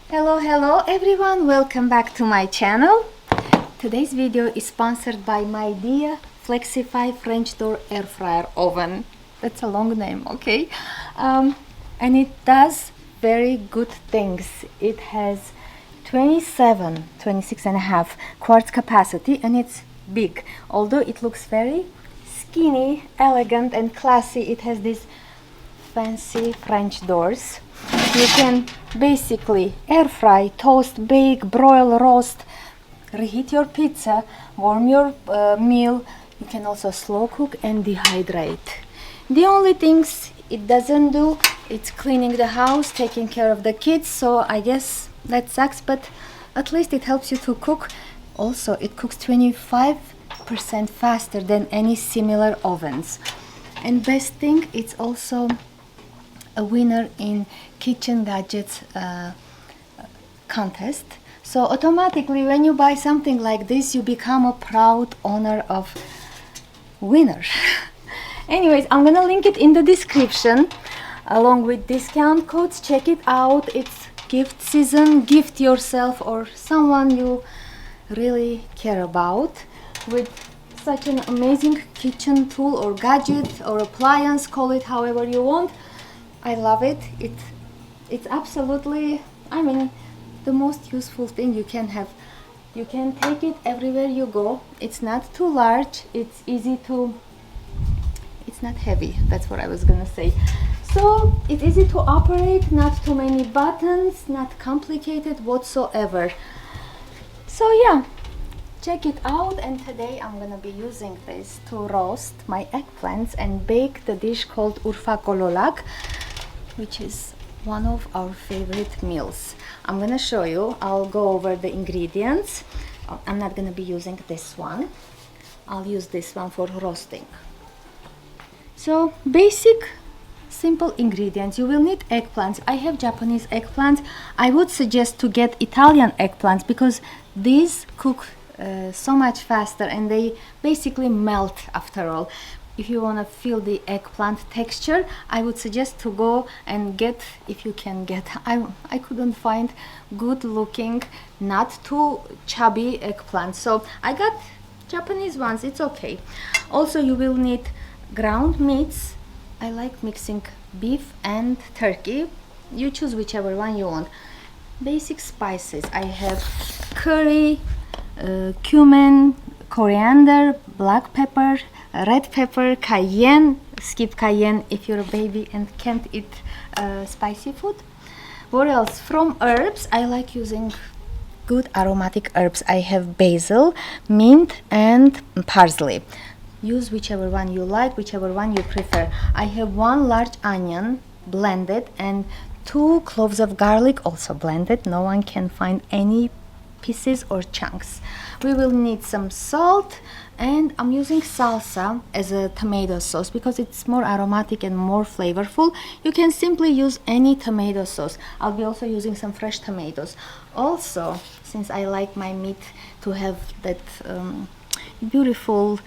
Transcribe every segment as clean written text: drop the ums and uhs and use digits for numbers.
Hello everyone, welcome back to my channel. Today's video is sponsored by Midea Flexify French door air fryer oven. That's a long name, okay? And it does very good things. It has 26 and a half quarts capacity, and it's big. Although it looks very skinny, elegant and classy, it has these fancy French doors. You can basically air fry, toast, bake, broil, roast, reheat your pizza, warm your meal. You can also slow cook and dehydrate. The only things it doesn't do, it's cleaning the house, taking care of the kids, so I guess that sucks, but at least it helps you to cook. Also, it cooks 25% faster than any similar ovens. And best thing, it's also a winner in kitchen gadgets contest. So automatically when you buy something like this, you become a proud owner of winner. Anyways, I'm gonna link it in the description along with discount codes. Check it out. It's gift season. Gift yourself or someone you really care about with such an amazing kitchen tool or gadget or appliance, call it however you want. I love it. It's absolutely, I mean, the most useful thing you can have. You can take it everywhere you go. It's not too large. It's easy to, it's not heavy. That's what I was gonna say. So it's easy to operate, not too many buttons, not complicated whatsoever. So yeah, check it out. And today I'm gonna be using this to roast my eggplants and bake the dish called urfacololac, which is one of our favorite meals. I'm gonna show you. I'll go over the ingredients. I'm not gonna be using this one. I'll use this one for roasting. So basic simple ingredients. You will need eggplants. I have Japanese eggplants. I would suggest to get Italian eggplants because these cook so much faster and they basically melt after all. If you want to feel the eggplant texture, I would suggest to go and get, if you can get, I couldn't find good looking, not too chubby eggplants, so I got Japanese ones. It's okay. Also, you will need ground meats. I like mixing beef and turkey. You choose whichever one you want. Basic spices. I have curry, cumin, coriander, black pepper, red pepper, cayenne. Skip cayenne if you're a baby and can't eat spicy food. What else? From herbs, I like using good aromatic herbs. I have basil, mint and parsley. Use whichever one you like, whichever one you prefer. I have 1 large onion blended and 2 cloves of garlic also blended. No one can find any pieces or chunks. We will need some salt, and I'm using salsa as a tomato sauce because it's more aromatic and more flavorful. You can simply use any tomato sauce. I'll be also using some fresh tomatoes. Also, since I like my meat to have that beautiful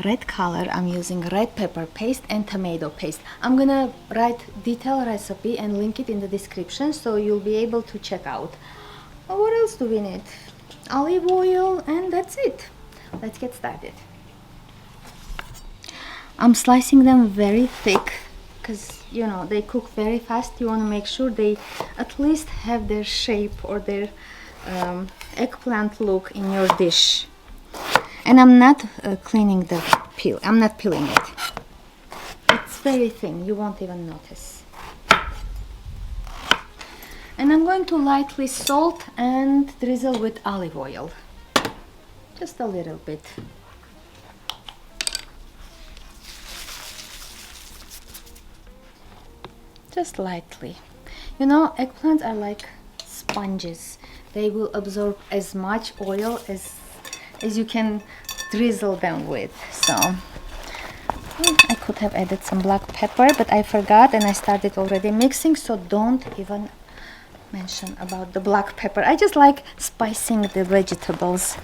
red color, I'm using red pepper paste and tomato paste. I'm gonna write detailed recipe and link it in the description so you'll be able to check out. What else do we need? Olive oil, and that's it. Let's get started. I'm slicing them very thick because you know they cook very fast. You want to make sure they at least have their shape or their eggplant look in your dish. And I'm not cleaning the peel. I'm not peeling it. It's very thin. You won't even notice. And I'm going to lightly salt and drizzle with olive oil. Just a little bit. Just lightly. You know, eggplants are like sponges. They will absorb as much oil as you can drizzle them with. So I could have added some black pepper, but I forgot and I started already mixing, so don't even mention about the black pepper. I just like spicing the vegetables.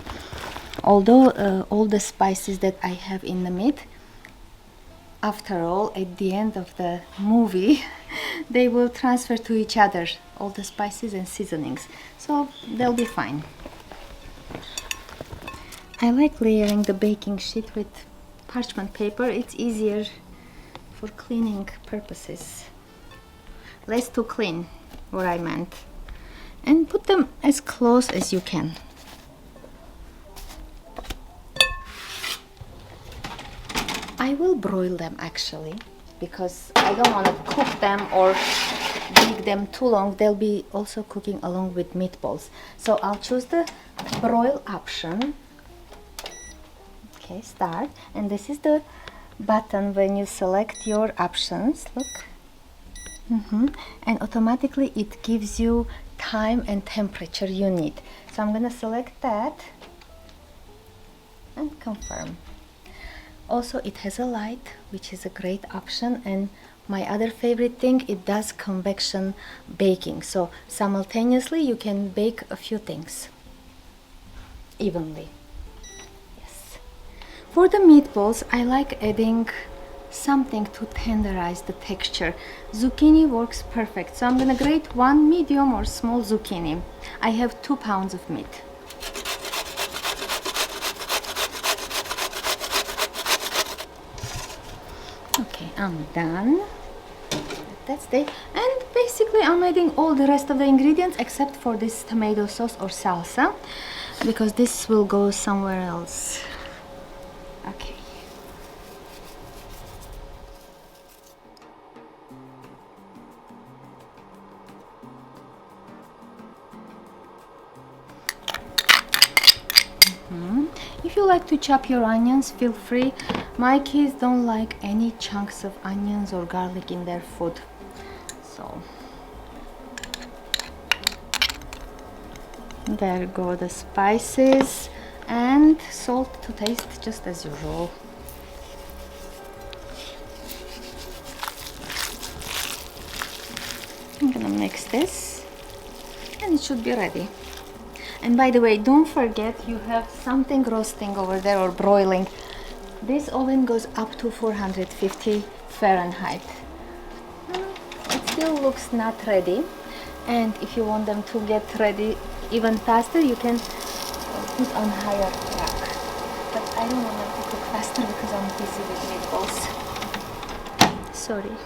Although all the spices that I have in the meat, after all, at the end of the movie, they will transfer to each other, all the spices and seasonings, so they'll be fine. I like layering the baking sheet with parchment paper. It's easier for cleaning purposes. Less to clean, what I meant. And put them as close as you can. I will broil them actually, because I don't want to cook them or bake them too long. They'll be also cooking along with meatballs. So I'll choose the broil option. Okay, start. And this is the button when you select your options. Look. And automatically it gives you time and temperature you need. So I'm gonna select that and confirm. Also, it has a light, which is a great option, and my other favorite thing, it does convection baking, so simultaneously you can bake a few things evenly. Yes. For the meatballs, I like adding something to tenderize the texture. Zucchini works perfect, so I'm gonna grate one medium or small zucchini. I have 2 pounds of meat. Okay, I'm done. That's it. And basically I'm adding all the rest of the ingredients except for this tomato sauce or salsa, because this will go somewhere else. Okay. If you like to chop your onions, feel free. My kids don't like any chunks of onions or garlic in their food. So there go the spices and salt to taste, just as usual. I'm gonna mix this and it should be ready. And by the way, don't forget you have something roasting over there or broiling. This oven goes up to 450 Fahrenheit. It still looks not ready, and if you want them to get ready even faster, you can put on higher rack. But I don't want them to cook faster because I'm busy with meatballs. Sorry.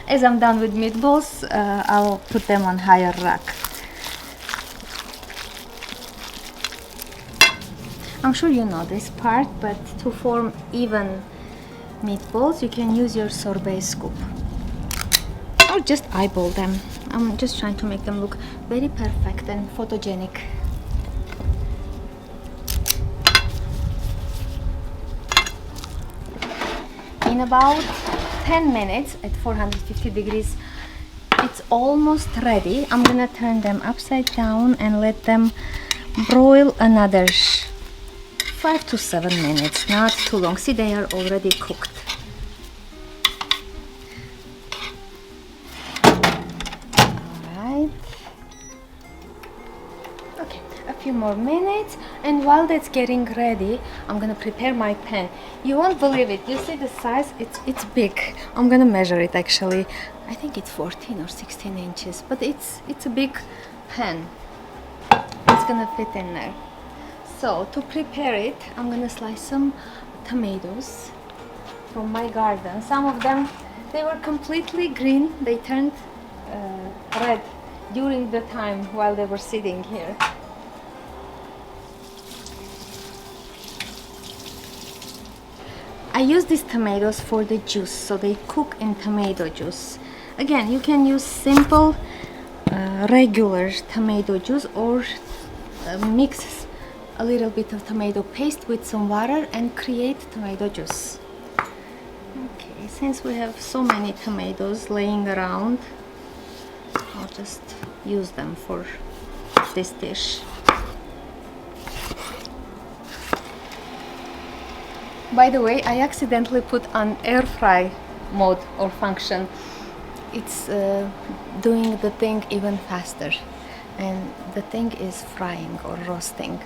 As I'm done with meatballs, I'll put them on higher rack. I'm sure you know this part, but to form even meatballs, you can use your sorbet scoop or just eyeball them. I'm just trying to make them look very perfect and photogenic. In about 10 minutes at 450 degrees, it's almost ready. I'm gonna turn them upside down and let them broil another 5 to 7 minutes, not too long. See, they are already cooked. Alright. Okay, a few more minutes, and while that's getting ready, I'm gonna prepare my pan. You won't believe it. You see the size? It's big. I'm gonna measure it actually. I think it's 14 or 16 inches, but it's a big pan. It's gonna fit in there. So to prepare it, I'm gonna slice some tomatoes from my garden. Some of them, they were completely green. They turned red during the time while they were sitting here. I use these tomatoes for the juice, so they cook in tomato juice. Again, you can use simple regular tomato juice or mix a little bit of tomato paste with some water and create tomato juice. Okay, since we have so many tomatoes laying around, I'll just use them for this dish. By the way, I accidentally put on air fry mode or function. It's doing the thing even faster, and the thing is frying or roasting.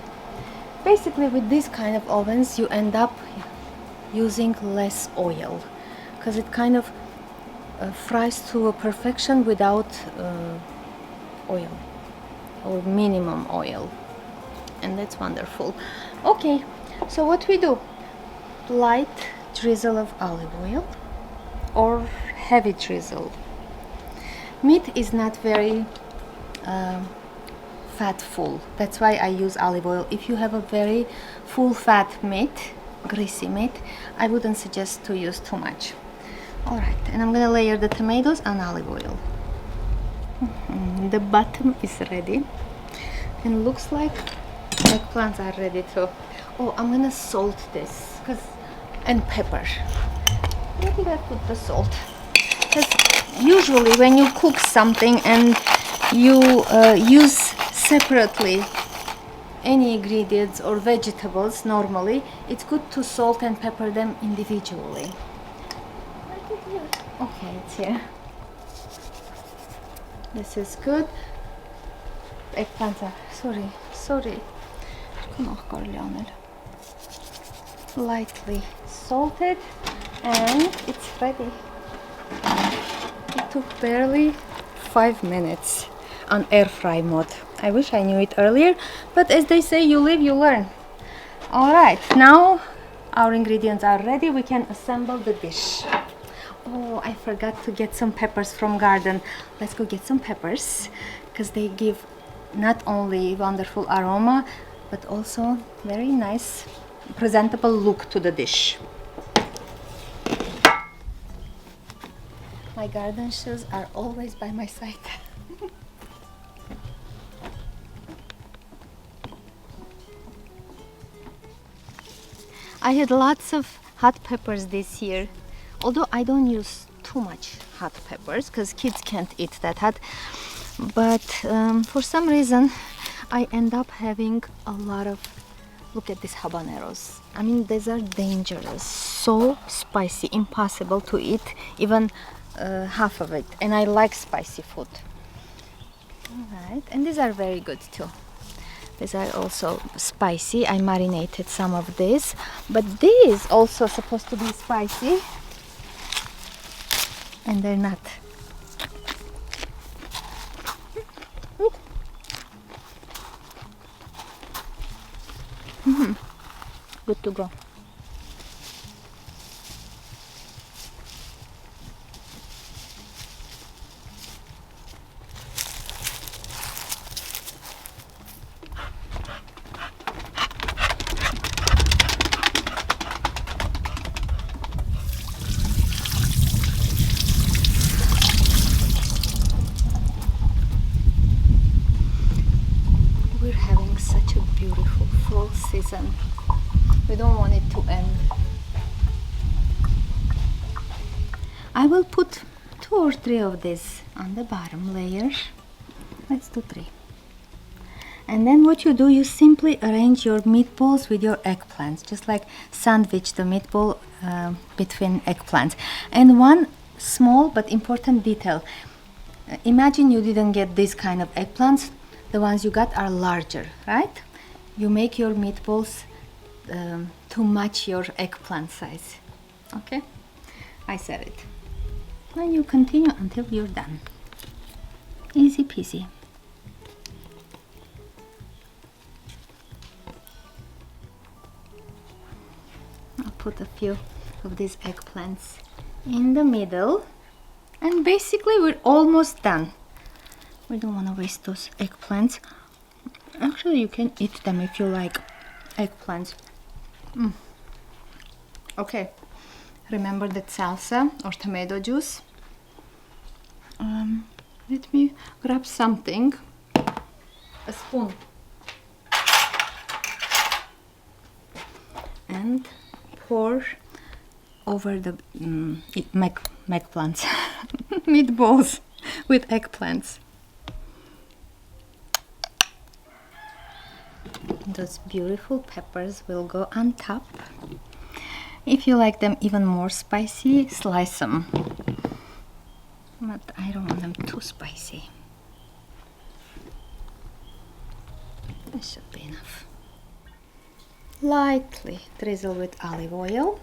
Basically, with these kind of ovens, you end up using less oil because it kind of fries to a perfection without oil or minimum oil, and that's wonderful. Okay, so what we do, light drizzle of olive oil or heavy drizzle. Meat is not very fat full, that's why I use olive oil. If you have a very full fat meat, greasy meat, I wouldn't suggest to use too much. All right, and I'm gonna layer the tomatoes on olive oil. The bottom is ready, and looks like eggplants are ready too. Oh, I'm gonna salt this, and pepper. Where did I put the salt? Because usually when you cook something and you use separately any ingredients or vegetables, normally it's good to salt and pepper them individually. Okay, it's here. This is good. Eggplants are, sorry. Lightly salted, and it's ready. It took barely 5 minutes on air fry mode. I wish I knew it earlier, but as they say, you live, you learn. All right, now our ingredients are ready. We can assemble the dish. Oh, I forgot to get some peppers from garden. Let's go get some peppers, because they give not only wonderful aroma, but also very nice, presentable look to the dish. My garden shoes are always by my side. I had lots of hot peppers this year, although I don't use too much hot peppers because kids can't eat that hot, but for some reason I end up having a lot of, look at these habaneros. I mean, these are dangerous, so spicy, impossible to eat even half of it, and I like spicy food. Alright, and these are very good too. These are also spicy. I marinated some of this, but these also supposed to be spicy, and they're not. Good to go. We're having such a beautiful fall season. We don't want it to end. I will put 2 or 3 of this on the bottom layer. Let's do 3. And then what you do, you simply arrange your meatballs with your eggplants, just like sandwich the meatball between eggplants. And one small but important detail. Imagine you didn't get this kind of eggplants. The ones you got are larger, right? You make your meatballs to match your eggplant size. Okay? I said it. And you continue until you're done. Easy peasy. I'll put a few of these eggplants in the middle, and basically we're almost done. We don't want to waste those eggplants. Actually, you can eat them if you like eggplants. Okay, remember that salsa or tomato juice? Let me grab something, a spoon, and pour over the eggplants, meatballs with eggplants. Those beautiful peppers will go on top. If you like them even more spicy, slice them. But I don't want them too spicy. This should be enough. Lightly drizzle with olive oil.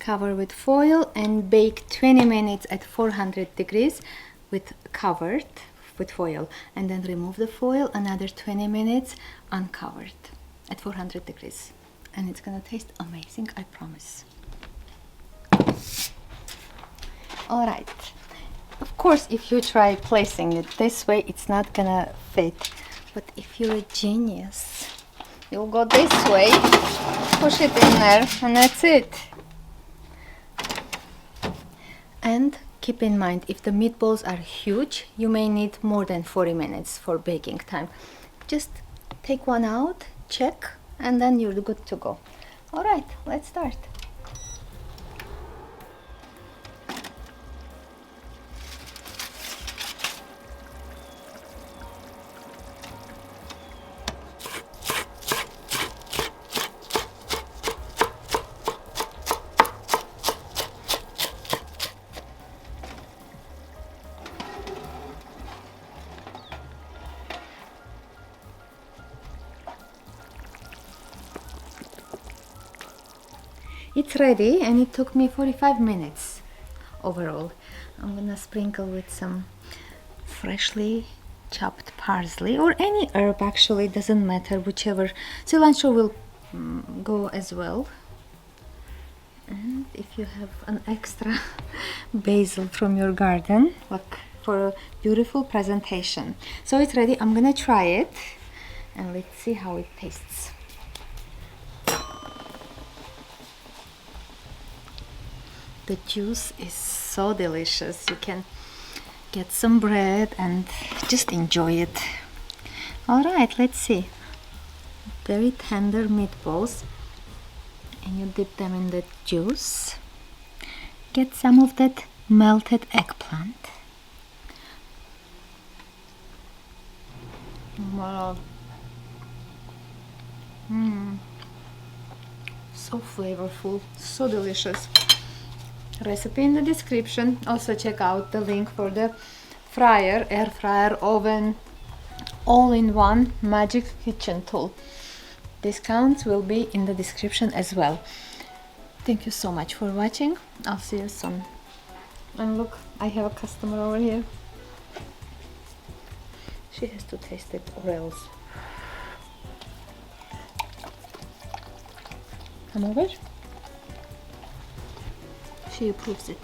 Cover with foil and bake 20 minutes at 400 degrees with covered with foil, and then remove the foil, another 20 minutes uncovered at 400 degrees, and it's gonna taste amazing, I promise. All right, of course if you try placing it this way it's not gonna fit, but if you're a genius you'll go this way, push it in there, and that's it. And keep in mind, if the meatballs are huge, you may need more than 40 minutes for baking time. Just take one out, check, and then you're good to go. All right, let's start. It's ready, and it took me 45 minutes overall. I'm gonna sprinkle with some freshly chopped parsley, or any herb actually, doesn't matter, whichever. Cilantro will go as well. And if you have an extra basil from your garden, look, for a beautiful presentation. So it's ready. I'm gonna try it and let's see how it tastes. The juice is so delicious. You can get some bread and just enjoy it. All right, let's see. Very tender meatballs, and you dip them in the juice. Get some of that melted eggplant. Wow. So flavorful, so delicious. Recipe in the description. Also check out the link for the fryer, air fryer, oven, all-in-one magic kitchen tool. Discounts will be in the description as well. Thank you so much for watching. I'll see you soon. And look, I have a customer over here. She has to taste it or else. Come over. She approves it.